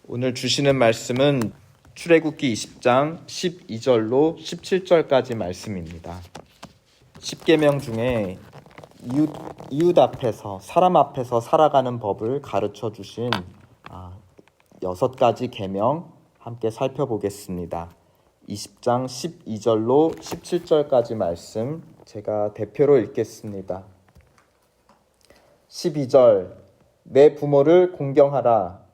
오늘 주시는 말씀은 출애굽기 20장 12절로 17절까지 말씀입니다. 10계명 중에 이웃 앞에서, 사람 앞에서 살아가는 법을 가르쳐 주신 6가지 계명 함께 살펴보겠습니다. 20장 12절로 17절까지 말씀 제가 대표로 읽겠습니다. 12절 내 부모를 공경하라.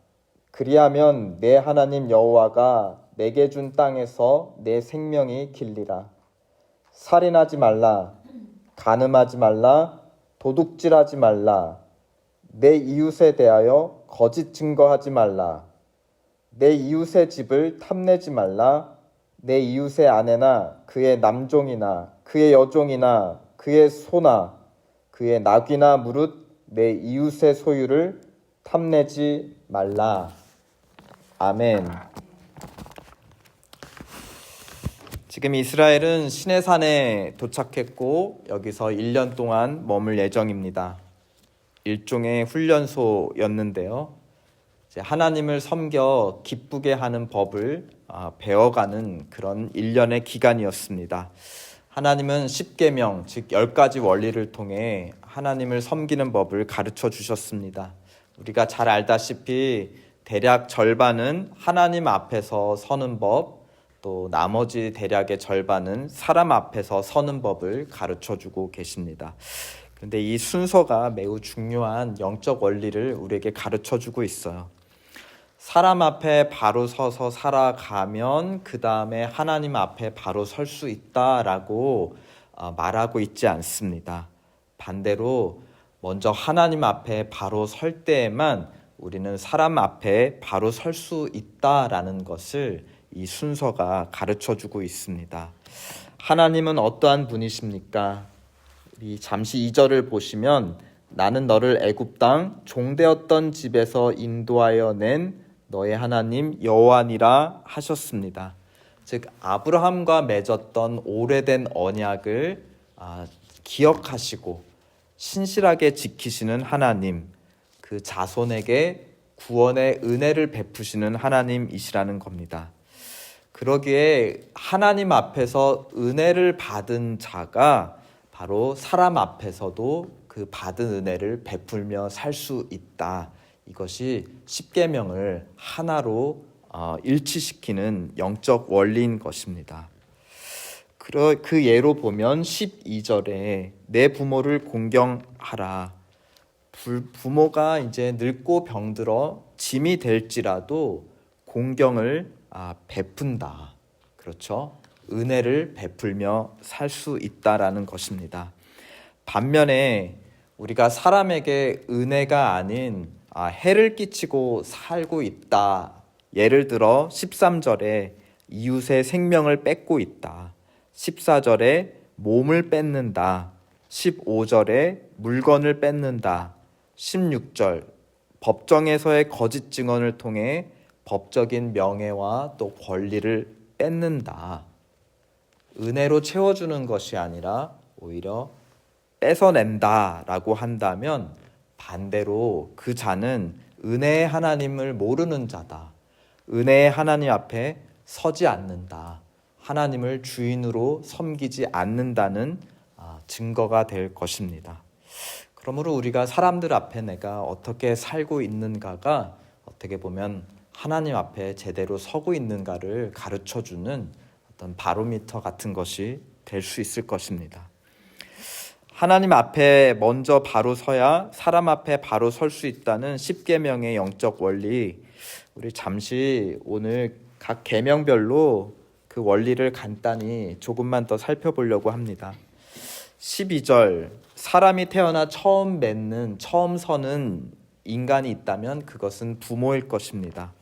그리하면 내 하나님 여호와가 내게 준 땅에서 내 생명이 길리라. 살인하지 말라. 간음하지 말라. 도둑질하지 말라. 내 이웃에 대하여 거짓 증거하지 말라. 내 이웃의 집을 탐내지 말라. 내 이웃의 아내나 그의 남종이나 그의 여종이나 그의 소나 그의 낙이나 무릇 내 이웃의 소유를 탐내지 말라. 아멘. 지금 이스라엘은 시내산에 도착했고 여기서 1년 동안 머물 예정입니다. 일종의 훈련소였는데요. 이제 하나님을 섬겨 기쁘게 하는 법을 배워가는 그런 1년의 기간이었습니다. 하나님은 10계명, 즉 10가지 원리를 통해 하나님을 섬기는 법을 가르쳐 주셨습니다. 우리가 잘 알다시피 대략 절반은 하나님 앞에서 서는 법, 또 나머지 대략의 절반은 사람 앞에서 서는 법을 가르쳐주고 계십니다. 그런데 이 순서가 매우 중요한 영적 원리를 우리에게 가르쳐주고 있어요. 사람 앞에 바로 서서 살아가면 그 다음에 하나님 앞에 바로 설 수 있다라고 말하고 있지 않습니다. 반대로 먼저 하나님 앞에 바로 설 때에만 우리는 사람 앞에 바로 설 수 있다라는 것을 이 순서가 가르쳐주고 있습니다. 하나님은 어떠한 분이십니까? 우리 잠시 2절을 보시면 나는 너를 애굽 땅 종되었던 집에서 인도하여 낸 너의 하나님 여호와니라 하셨습니다. 즉 아브라함과 맺었던 오래된 언약을 기억하시고 신실하게 지키시는 하나님, 그 자손에게 구원의 은혜를 베푸시는 하나님이시라는 겁니다. 그러기에 하나님 앞에서 은혜를 받은 자가 바로 사람 앞에서도 그 받은 은혜를 베풀며 살 수 있다. 이것이 10계명을 하나로 일치시키는 영적 원리인 것입니다. 그 예로 보면 12절에 내 부모를 공경하라. 부모가 이제 늙고 병들어 짐이 될지라도 공경을 베푼다. 그렇죠? 은혜를 베풀며 살 수 있다라는 것입니다. 반면에 우리가 사람에게 은혜가 아닌 해를 끼치고 살고 있다. 예를 들어 13절에 이웃의 생명을 뺏고 있다. 14절에 몸을 뺏는다. 15절에 물건을 뺏는다. 16절 법정에서의 거짓 증언을 통해 법적인 명예와 또 권리를 뺏는다. 은혜로 채워주는 것이 아니라 오히려 뺏어낸다라고 한다면 반대로 그 자는 은혜의 하나님을 모르는 자다. 은혜의 하나님 앞에 서지 않는다. 하나님을 주인으로 섬기지 않는다는 증거가 될 것입니다. 그러므로 우리가 사람들 앞에 내가 어떻게 살고 있는가가 어떻게 보면 하나님 앞에 제대로 서고 있는가를 가르쳐주는 어떤 바로미터 같은 것이 될 수 있을 것입니다. 하나님 앞에 먼저 바로 서야 사람 앞에 바로 설 수 있다는 10계명의 영적 원리, 우리 잠시 오늘 각 계명별로 그 원리를 간단히 조금만 더 살펴보려고 합니다. 12절 사람이 태어나 처음 서는 인간이 있다면 그것은 부모일 것입니다.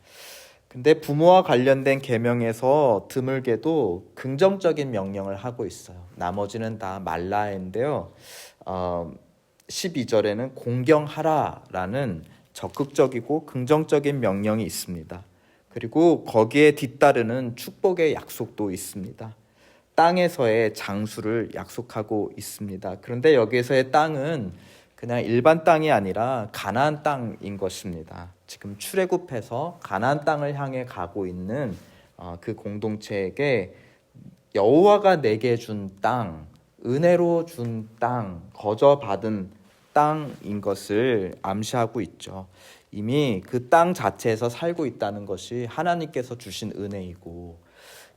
근데 부모와 관련된 계명에서 드물게도 긍정적인 명령을 하고 있어요. 나머지는 다 말라인데요. 12절에는 공경하라라는 적극적이고 긍정적인 명령이 있습니다. 그리고 거기에 뒤따르는 축복의 약속도 있습니다. 땅에서의 장수를 약속하고 있습니다. 그런데 여기에서의 땅은 그냥 일반 땅이 아니라 가나안 땅인 것입니다. 지금 출애굽해서 가나안 땅을 향해 가고 있는 그 공동체에게 여호와가 내게 준 땅, 은혜로 준 땅, 거저 받은 땅인 것을 암시하고 있죠. 이미 그 땅 자체에서 살고 있다는 것이 하나님께서 주신 은혜이고,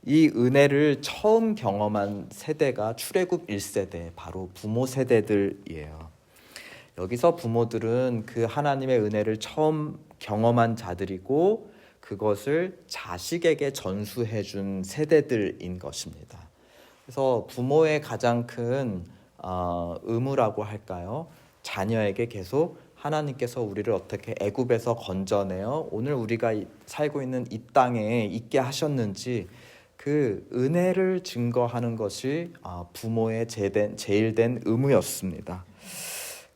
이 은혜를 처음 경험한 세대가 출애굽 1세대, 바로 부모 세대들이에요. 여기서 부모들은 그 하나님의 은혜를 처음 경험한 자들이고, 그것을 자식에게 전수해 준 세대들인 것입니다. 그래서 부모의 가장 큰 의무라고 할까요? 자녀에게 계속 하나님께서 우리를 어떻게 애굽에서 건져내어 오늘 우리가 살고 있는 이 땅에 있게 하셨는지 그 은혜를 증거하는 것이 부모의 제일된 의무였습니다.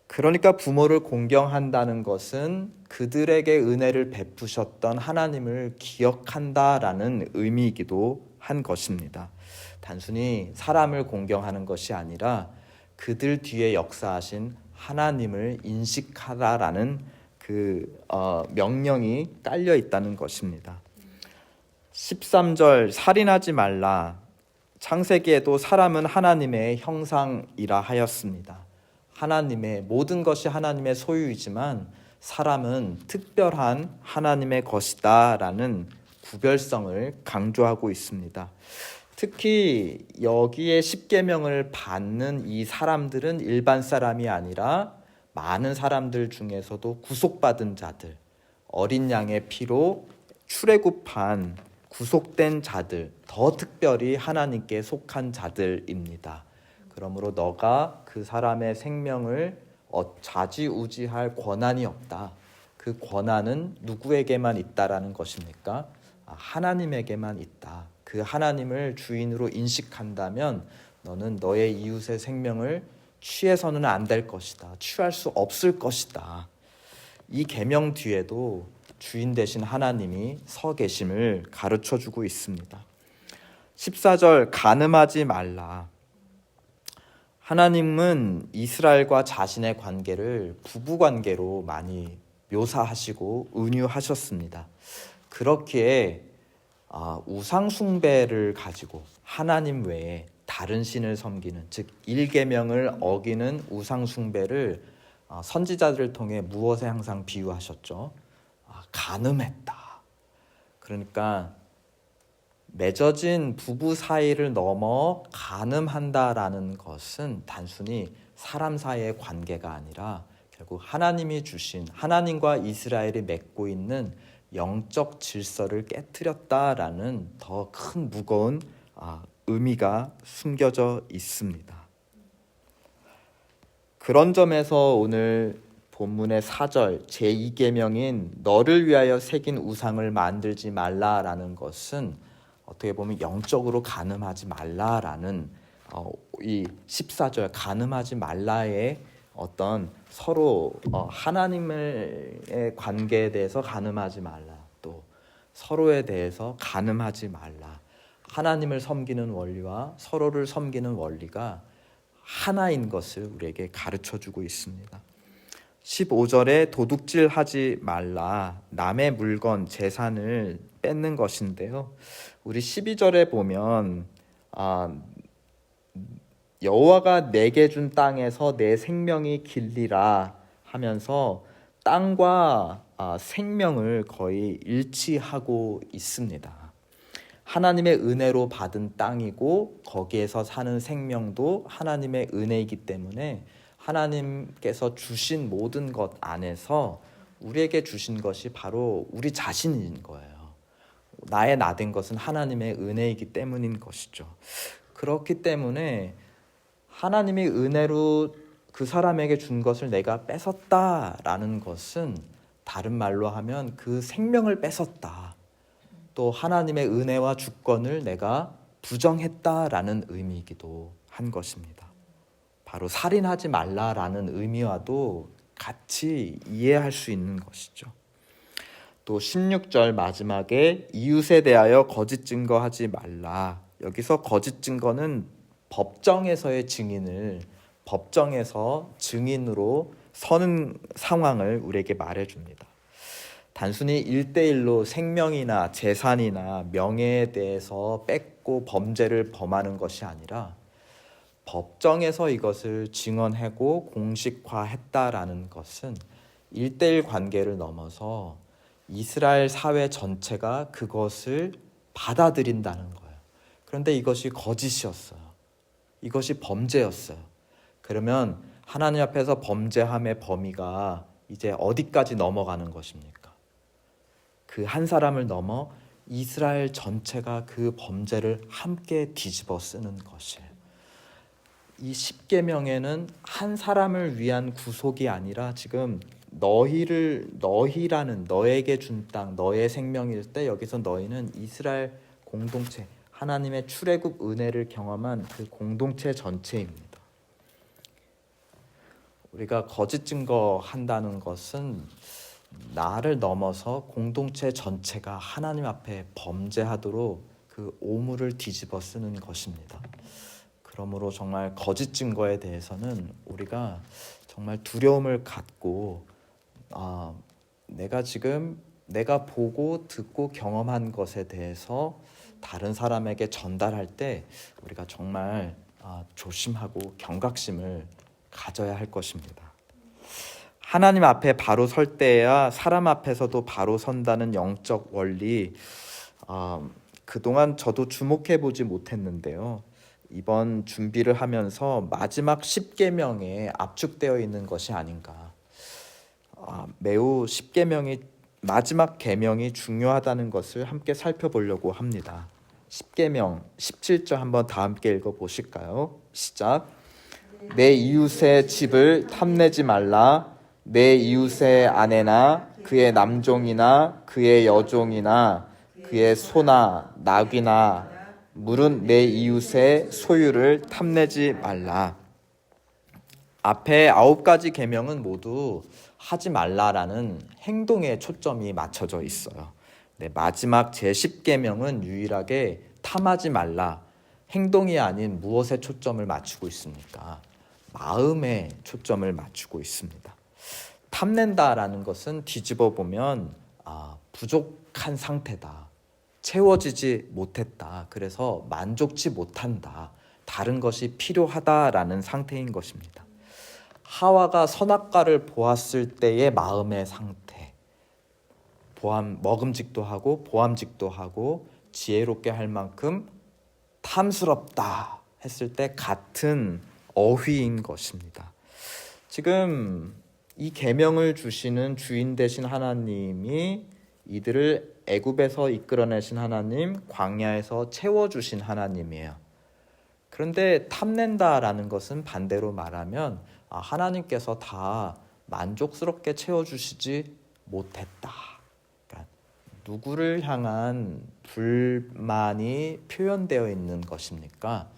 그러니까 부모를 공경한다는 것은 그들에게 은혜를 베푸셨던 하나님을 기억한다라는 의미이기도 한 것입니다. 단순히 사람을 공경하는 것이 아니라 그들 뒤에 역사하신 하나님을 인식하라라는 그 명령이 깔려 있다는 것입니다. 13절 살인하지 말라. 창세기에도 사람은 하나님의 형상이라 하였습니다. 하나님의 모든 것이 하나님의 소유이지만 사람은 특별한 하나님의 것이다라는 구별성을 강조하고 있습니다. 특히 여기에 십계명을 받는 이 사람들은 일반 사람이 아니라 많은 사람들 중에서도 구속받은 자들, 어린 양의 피로 출애굽한 구속된 자들, 더 특별히 하나님께 속한 자들입니다. 그러므로 너가 그 사람의 생명을 좌지우지할 권한이 없다. 그 권한은 누구에게만 있다라는 것입니까? 하나님에게만 있다. 그 하나님을 주인으로 인식한다면 너는 너의 이웃의 생명을 취해서는 안 될 것이다. 취할 수 없을 것이다. 이 계명 뒤에도 주인 되신 하나님이 서 계심을 가르쳐주고 있습니다. 14절 간음하지 말라. 하나님은 이스라엘과 자신의 관계를 부부관계로 많이 묘사하시고 은유하셨습니다. 그렇기에 우상 숭배를 가지고 하나님 외에 다른 신을 섬기는, 즉 일계명을 어기는 우상 숭배를 선지자들을 통해 무엇에 항상 비유하셨죠? 간음했다. 그러니까 맺어진 부부 사이를 넘어 간음한다라는 것은 단순히 사람 사이의 관계가 아니라 결국 하나님이 주신, 하나님과 이스라엘이 맺고 있는 영적 질서를 깨트렸다라는 더 큰 무거운 의미가 숨겨져 있습니다. 그런 점에서 오늘 본문의 4절 제2계명인 너를 위하여 새긴 우상을 만들지 말라라는 것은 어떻게 보면 영적으로 간음하지 말라라는 이 14절 간음하지 말라의 어떤 서로 하나님의 관계에 대해서 간음하지 말라, 또 서로에 대해서 간음하지 말라. 하나님을 섬기는 원리와 서로를 섬기는 원리가 하나인 것을 우리에게 가르쳐주고 있습니다. 15절에 도둑질하지 말라. 남의 물건, 재산을 뺏는 것인데요. 우리 12절에 보면 여호와가 내게 준 땅에서 내 생명이 길리라 하면서 땅과 생명을 거의 일치하고 있습니다. 하나님의 은혜로 받은 땅이고 거기에서 사는 생명도 하나님의 은혜이기 때문에 하나님께서 주신 모든 것 안에서 우리에게 주신 것이 바로 우리 자신인 거예요. 나의 나된 것은 하나님의 은혜이기 때문인 것이죠. 그렇기 때문에 하나님이 은혜로 그 사람에게 준 것을 내가 뺏었다라는 것은 다른 말로 하면 그 생명을 뺏었다. 또 하나님의 은혜와 주권을 내가 부정했다라는 의미이기도 한 것입니다. 바로 살인하지 말라라는 의미와도 같이 이해할 수 있는 것이죠. 또 16절 마지막에 이웃에 대하여 거짓 증거하지 말라. 여기서 거짓 증거는 법정에서의 증인을 법정에서 증인으로 서는 상황을 우리에게 말해줍니다. 단순히 1대1로 생명이나 재산이나 명예에 대해서 뺏고 범죄를 범하는 것이 아니라 법정에서 이것을 증언하고 공식화했다라는 것은 1대1 관계를 넘어서 이스라엘 사회 전체가 그것을 받아들인다는 거예요. 그런데 이것이 거짓이었어요. 이것이 범죄였어요. 그러면 하나님 앞에서 범죄함의 범위가 이제 어디까지 넘어가는 것입니까? 그 한 사람을 넘어 이스라엘 전체가 그 범죄를 함께 뒤집어 쓰는 것이에요. 이 십계명에는 한 사람을 위한 구속이 아니라 지금 너희라는 너에게 준 땅, 너의 생명일 때 여기서 너희는 이스라엘 공동체, 하나님의 출애굽 은혜를 경험한 그 공동체 전체입니다. 우리가 거짓 증거한다는 것은 나를 넘어서 공동체 전체가 하나님 앞에 범죄하도록 그 오물을 뒤집어 쓰는 것입니다. 그러므로 정말 거짓 증거에 대해서는 우리가 정말 두려움을 갖고 내가 보고 듣고 경험한 것에 대해서 다른 사람에게 전달할 때 우리가 정말 조심하고 경각심을 가져야 할 것입니다. 하나님 앞에 바로 설 때야 사람 앞에서도 바로 선다는 영적 원리, 그동안 저도 주목해보지 못했는데요. 이번 준비를 하면서 마지막 10계명에 압축되어 있는 것이 아닌가. 매우 10계명이 마지막 계명이 중요하다는 것을 함께 살펴보려고 합니다. 10계명 17절 한번 다 함께 읽어보실까요? 시작. 내 이웃의 집을 탐내지 말라. 내 이웃의 아내나 그의 남종이나 그의 여종이나 그의 소나 나귀나 물은 내 이웃의 소유를 탐내지 말라. 앞에 9가지 계명은 모두 하지 말라라는 행동에 초점이 맞춰져 있어요. 마지막 제10계명은 유일하게 탐하지 말라, 행동이 아닌 무엇에 초점을 맞추고 있습니까? 마음에 초점을 맞추고 있습니다. 탐낸다라는 것은 뒤집어 보면 부족한 상태다, 채워지지 못했다, 그래서 만족치 못한다, 다른 것이 필요하다라는 상태인 것입니다. 하와가 선악과를 보았을 때의 마음의 상태, 먹음직도 하고 보암직도 하고 지혜롭게 할 만큼 탐스럽다 했을 때 같은 어휘인 것입니다. 지금 이 계명을 주시는 주인 되신 하나님이 이들을 애굽에서 이끌어내신 하나님, 광야에서 채워주신 하나님이에요. 그런데 탐낸다라는 것은 반대로 말하면 하나님께서 다 만족스럽게 채워주시지 못했다. 그러니까 누구를 향한 불만이 표현되어 있는 것입니까?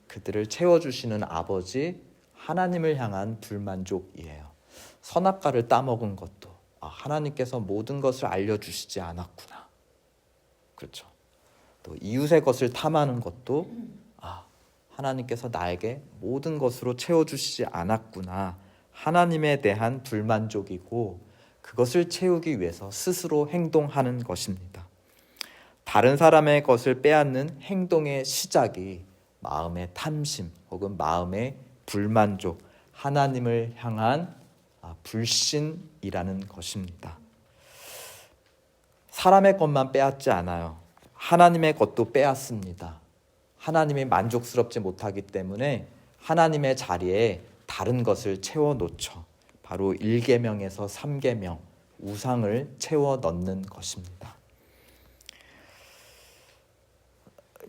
그들을 채워주시는 아버지 하나님을 향한 불만족이에요. 선악과를 따먹은 것도 하나님께서 모든 것을 알려주시지 않았구나. 그렇죠. 또 이웃의 것을 탐하는 것도 하나님께서 나에게 모든 것으로 채워주시지 않았구나. 하나님에 대한 불만족이고 그것을 채우기 위해서 스스로 행동하는 것입니다. 다른 사람의 것을 빼앗는 행동의 시작이 마음의 탐심 혹은 마음의 불만족, 하나님을 향한 불신이라는 것입니다. 사람의 것만 빼앗지 않아요. 하나님의 것도 빼앗습니다. 하나님이 만족스럽지 못하기 때문에 하나님의 자리에 다른 것을 채워 놓죠. 바로 1계명에서 3계명, 우상을 채워 넣는 것입니다.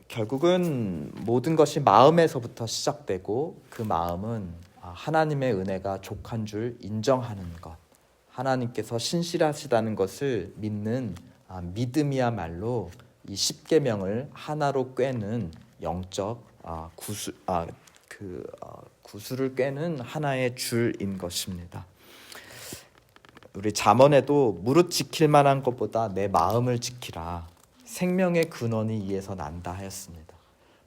결국은 모든 것이 마음에서부터 시작되고 그 마음은 하나님의 은혜가 족한 줄 인정하는 것, 하나님께서 신실하시다는 것을 믿는 믿음이야말로 이 10계명을 하나로 꿰는 영적 구슬을 꿰는 하나의 줄인 것입니다. 우리 잠언에도 무릇 지킬 만한 것보다 내 마음을 지키라, 생명의 근원이 이에서 난다 하였습니다.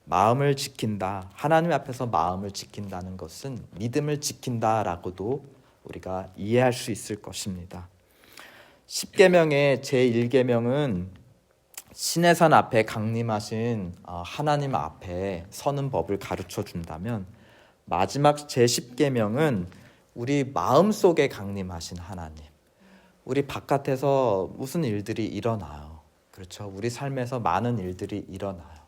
마음을 지킨다, 하나님 앞에서 마음을 지킨다는 것은 믿음을 지킨다라고도 우리가 이해할 수 있을 것입니다. 10계명의 제1계명은 시내산 앞에 강림하신 하나님 앞에 서는 법을 가르쳐 준다면, 마지막 제10계명은 우리 마음속에 강림하신 하나님, 우리 바깥에서 무슨 일들이 일어나요. 그렇죠? 우리 삶에서 많은 일들이 일어나요.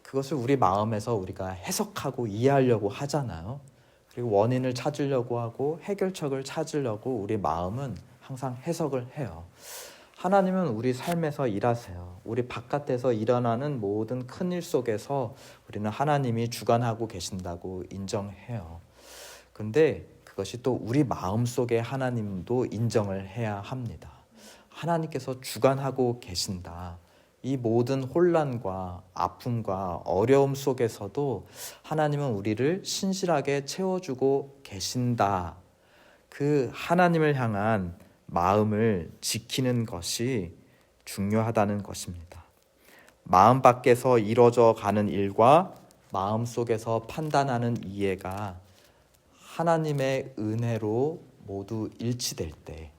그것을 우리 마음에서 우리가 해석하고 이해하려고 하잖아요. 그리고 원인을 찾으려고 하고 해결책을 찾으려고 우리 마음은 항상 해석을 해요. 하나님은 우리 삶에서 일하세요. 우리 바깥에서 일어나는 모든 큰일 속에서 우리는 하나님이 주관하고 계신다고 인정해요. 근데 그것이 또 우리 마음속에 하나님도 인정을 해야 합니다. 하나님께서 주관하고 계신다. 이 모든 혼란과 아픔과 어려움 속에서도 하나님은 우리를 신실하게 채워주고 계신다. 그 하나님을 향한 마음을 지키는 것이 중요하다는 것입니다. 마음 밖에서 이루어져 가는 일과 마음 속에서 판단하는 이해가 하나님의 은혜로 모두 일치될 때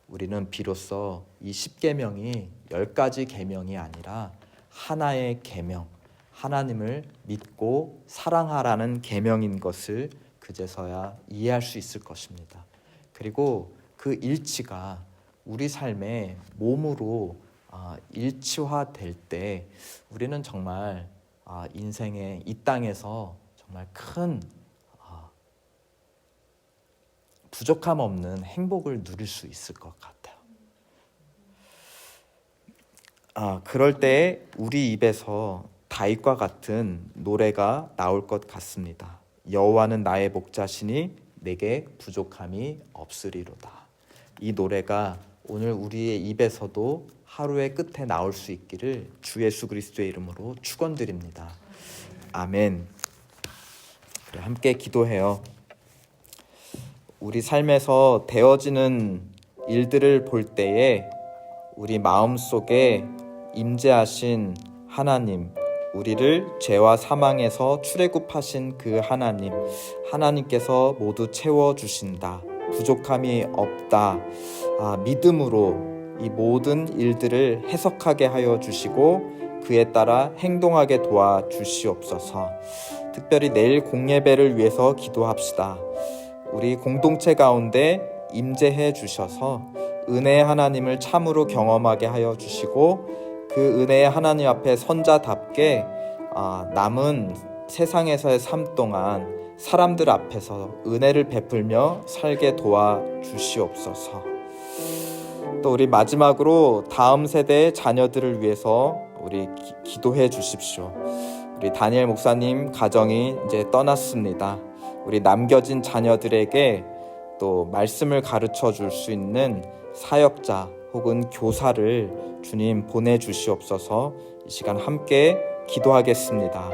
우리는 비로소 이 10계명이 10가지 계명이 아니라 하나의 계명, 하나님을 믿고 사랑하라는 계명인 것을 그제서야 이해할 수 있을 것입니다. 그리고 그 일치가 우리 삶의 몸으로 일치화될 때 우리는 정말 인생의 이 땅에서 정말 큰 부족함 없는 행복을 누릴 수 있을 것 같아요. 그럴 때 우리 입에서 다윗과 같은 노래가 나올 것 같습니다. 여호와는 나의 목자시니 내게 부족함이 없으리로다. 이 노래가 오늘 우리의 입에서도 하루의 끝에 나올 수 있기를 주 예수 그리스도의 이름으로 축원드립니다. 아멘. 그래, 함께 기도해요. 우리 삶에서 되어지는 일들을 볼 때에 우리 마음속에 임재하신 하나님, 우리를 죄와 사망에서 출애굽하신 그 하나님께서 모두 채워주신다. 부족함이 없다. 믿음으로 이 모든 일들을 해석하게 하여 주시고 그에 따라 행동하게 도와주시옵소서. 특별히 내일 공예배를 위해서 기도합시다. 우리 공동체 가운데 임재해 주셔서 은혜의 하나님을 참으로 경험하게 하여 주시고 그 은혜의 하나님 앞에 선자답게 남은 세상에서의 삶 동안 사람들 앞에서 은혜를 베풀며 살게 도와주시옵소서. 또 우리 마지막으로 다음 세대의 자녀들을 위해서 우리 기도해 주십시오. 우리 다니엘 목사님 가정이 이제 떠났습니다. 우리 남겨진 자녀들에게 또 말씀을 가르쳐 줄 수 있는 사역자 혹은 교사를 주님 보내주시옵소서. 이 시간 함께 기도하겠습니다.